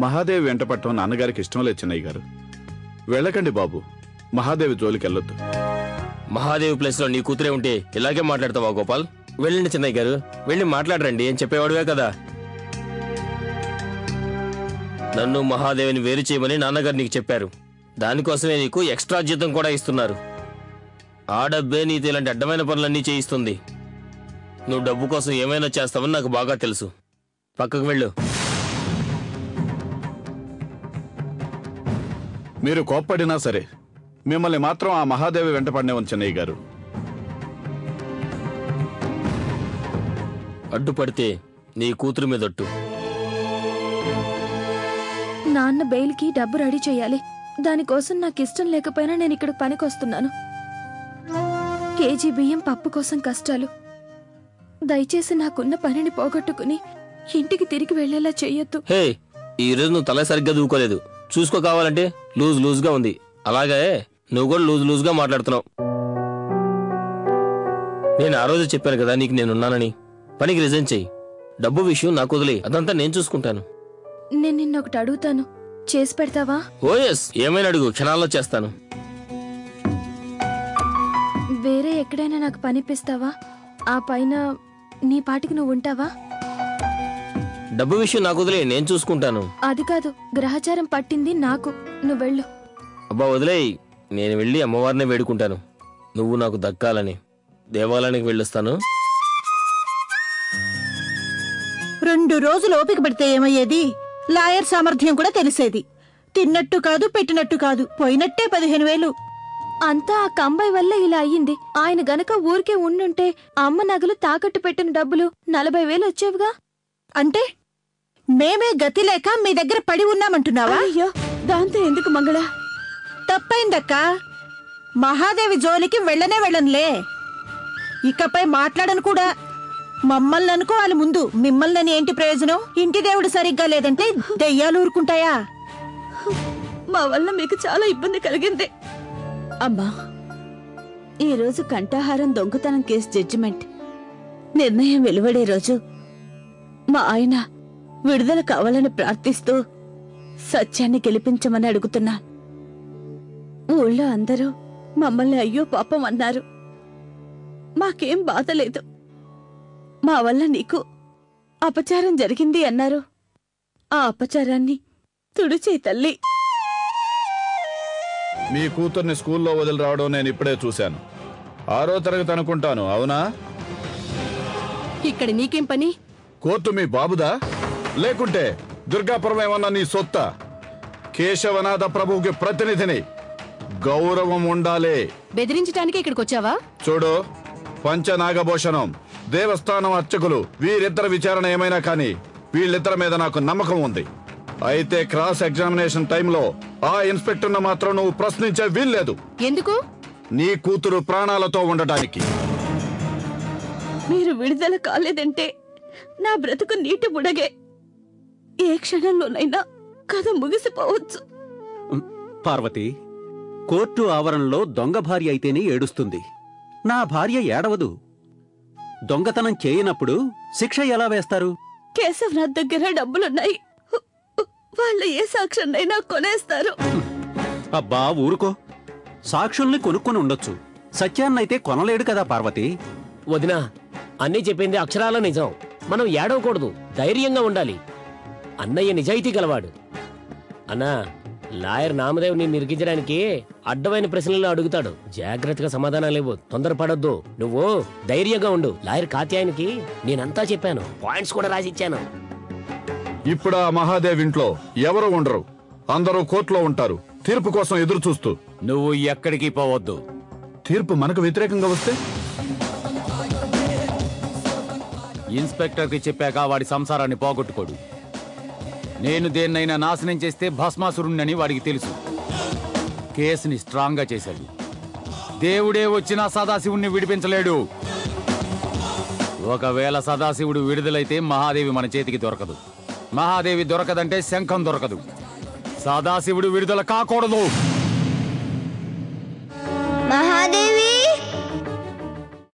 మహాదేవి వెంట పట్టడం నాన్నగారికి ఇష్టం లేదు చిన్నయ్య గారు. వెళ్ళకండి బాబు, మహాదేవి జోలికి వెళ్ళొద్దు. మహాదేవి ప్లేస్ లో నీ కూతురే ఉంటే ఇలాగే మాట్లాడతావా గోపాల్? వెళ్ళండి చిన్నయ్య గారు, వెళ్ళి మాట్లాడరండి అని చెప్పేవాడువే కదా. నన్ను మహాదేవిని వేరు చేయమని నాన్నగారు నీకు చెప్పారు. దానికోసమే నీకు ఎక్స్ట్రా జీతం కూడా ఇస్తున్నారు. ఆ డబ్బే నీతో ఇలాంటి అడ్డమైన పనులన్నీ చేయిస్తుంది. నువ్వు డబ్బు కోసం ఏమైనా చేస్తావని నాకు బాగా తెలుసు. పక్కకు వెళ్ళు. మీరు కోప్పడినా సరే మిమ్మల్ని మాత్రం ఆ మహాదేవి వెంట పడినేవని చిన్నయ్య గారు. అడ్డుపడితే నీ కూతురు మీదొట్టు. నాన్న బెయిల్కి డబ్బు రెడీ చేయాలి. దానికోసం నాకు ఇష్టం లేకపోయినా నేను ఇక్కడ పనికొస్తున్నాను. కేజీ బియ్యం పప్పు కోసం కష్టాలు. దయచేసి నాకున్న పనిని పోగొట్టుకుని ఇంటికి తిరిగి వెళ్లేలా చెయ్యొద్దు. హే, ఈ రోజు నువ్వు తల సరిగ్గా దూకోలేదు. చూసుకో, కావాలంటే లూజ్ గా ఉంది. అలాగే నువ్వు కూడా లూజ్ గా మాట్లాడుతున్నావు. నేను ఆ రోజు చెప్పాను కదా నీకు నేనున్నానని. పనికి రిజైన్ చెయ్యి. డబ్బు విషయం నాకు వదిలే, అదంతా నేను చూసుకుంటాను. నేను నిన్నొకటి అడుగుతాను, చేసి పెడతావా? ఓఎస్, ఏమైనా అడుగు, క్షణాల్లో చేస్తాను. వేరే ఎక్కడైనా నాకు పనిపిస్తావా? ఆ పైన నీ పాటికి నువ్వు ఉంటావా? డబ్బు విషయం నాకు వదిలే, నేను చూసుకుంటాను. అది కాదు, గ్రహచారం పట్టింది నాకు. నువ్వు వెళ్ళు. అబ్బా వదిలేయ్, నేను వెళ్ళి అమ్మవారినే వేడుకుంటాను నువ్వు నాకు దక్కాలని. దేవాలయానికి వెళ్ళొస్తాను. 2 రోజులు ఓపిక పెడితే ఏమయ్యేది? లాయర్ సామర్థ్యం కూడా తెలిసేది. తిన్నట్టు కాదు, పెట్టినట్టు కాదు, పోయినట్టే 15,000. అంతా ఆ కంబాయి వల్ల ఇలా అయ్యింది. ఆయన గనక ఊరికే ఉండుంటే అమ్మ నగలు తాకట్టు పెట్టిన డబ్బులు 40,000 వచ్చేవిగా. అంటే మేమే గతి లేక మీ దగ్గర పడి ఉన్నామంటున్నావా? అయ్యో, దాంతో ఎందుకు మంగళ? తప్పైందక్కా. మహాదేవి జోలికి వెళ్ళనులే. ఇకపై మాట్లాడను కూడా. మమ్మల్ని అనుకోవాలి ముందు. మిమ్మల్ని ఏంటి ప్రయోజనం? ఇంటి దేవుడు సరిగ్గా లేదంటే దెయ్యాలు ఊరుకుంటాయా? మా వల్ల మీకు చాలా ఇబ్బంది కలిగింది. అమ్మా, ఈరోజు కంఠాహారం దొంగతనం కేసు జడ్జిమెంట్ నిర్ణయం వెలువడే రోజు. మా ఆయన విడుదల కావాలని ప్రార్థిస్తూ సత్యాన్ని గెలిపించమని అడుగుతున్నా. ఊళ్ళో అందరూ మమ్మల్ని అయ్యో పాపం అన్నారు. మాకేం బాధ లేదు. మా వల్ల నీకు అపచారం జరిగింది అన్నారు. ఆ అపచారాన్ని తుడిచే తల్లి. మీ కూతుర్ని స్కూల్లో వదిలి రావడం నేను ఇప్పుడే చూశాను. 6వ తరగతి అనుకుంటాను, అవునా? ఇక్కడ నీకేం పని? కోర్టు మీ బాబుదా లేకుంటే దుర్గాపురం ఏమన్నా నీ సొత్తా? కేశవనాథ ప్రభువుకి ప్రతినిధిని, గౌరవం ఉండాలి. బెదిరించడానికి ఇక్కడికి వచ్చావా? చూడు, పంచనాగభూషణం, దేవస్థానం అర్చకులు, వీరిద్దరి విచారణ ఏమైనా కానీ వీళ్ళిద్దరి మీద నాకు నమ్మకం ఉంది. అయితే క్రాస్ ఎగ్జామినేషన్ టైంలో ఆ ఇన్స్పెక్టర్ను మాత్రం నువ్వు ప్రశ్నించే వీల్లేదు. ఎందుకు? నీ కూతురు ప్రాణాలతో ఉండటానికి. మీరు విడుదల కాలేదంటే నా బ్రతుకు నీటి బుడగే. ఏ క్షణంలోనైనా కథ ముగిసిపోవచ్చు. పార్వతి, కోర్టు ఆవరణలో దొంగ భార్య అయితేనే ఏడుస్తుంది. నా భార్య ఏడవదు. దొంగతనం చేయనప్పుడు శిక్ష ఎలా వేస్తారు? కేశవనాథ్ దగ్గర డబ్బులున్నాయి. వాళ్ళు ఏ సాక్ష్యాన్నైనా కొనేస్తారు. అబ్బా ఊరుకో. సాక్షుల్ని కొనుక్కొని ఉండొచ్చు, సత్యాన్నైతే కొనలేడు కదా పార్వతి. వదినా, అన్నీ చెప్పింది అక్షరాల నిజం. మనం ఏడవకూడదు, ధైర్యంగా ఉండాలి. అన్నయ్య నిజాయితీ గలవాడు. అన్నా, లాయర్ నామదేవ్ నిన్ను ఇరికించడానికి అడ్డమైన ప్రశ్నలు అడుగుతాడు. జాగ్రత్తగా సమాధానాలు ఇవ్వు, తొందరపడొద్దు. నువ్వు ధైర్యంగా ఉండు. లాయర్ కాత్యాయనికి నేనంతా చెప్పాను, పాయింట్స్ కూడా రాసిచ్చాను. ఇప్పుడు ఆ మహాదేవ్ ఇంట్లో ఎవరు ఉండరు, అందరూ కోర్టులో ఉంటారు, తీర్పు కోసం ఎదురు చూస్తూ. నువ్వు ఎక్కడికి పోవద్దు. తీర్పు మనకు వ్యతిరేకంగా వస్తే ఇన్స్పెక్టర్కి చెప్పాక వాడి సంసారాన్ని పోగొట్టుకోడు. నేను దేన్నైనా నాశనం చేస్తే భస్మాసురుణ్ణని వాడికి తెలుసు. కేసుని స్ట్రాంగ్ గా చేశాడు. దేవుడే వచ్చినా సదాశివుణ్ణి విడిపించలేడు. ఒకవేళ సదాశివుడు విడుదలైతే మహాదేవి మన చేతికి దొరకదు. మహాదేవి దొరకదంటే శంఖం దొరకదు. సదాశివుడు విడుదల కాకూడదు.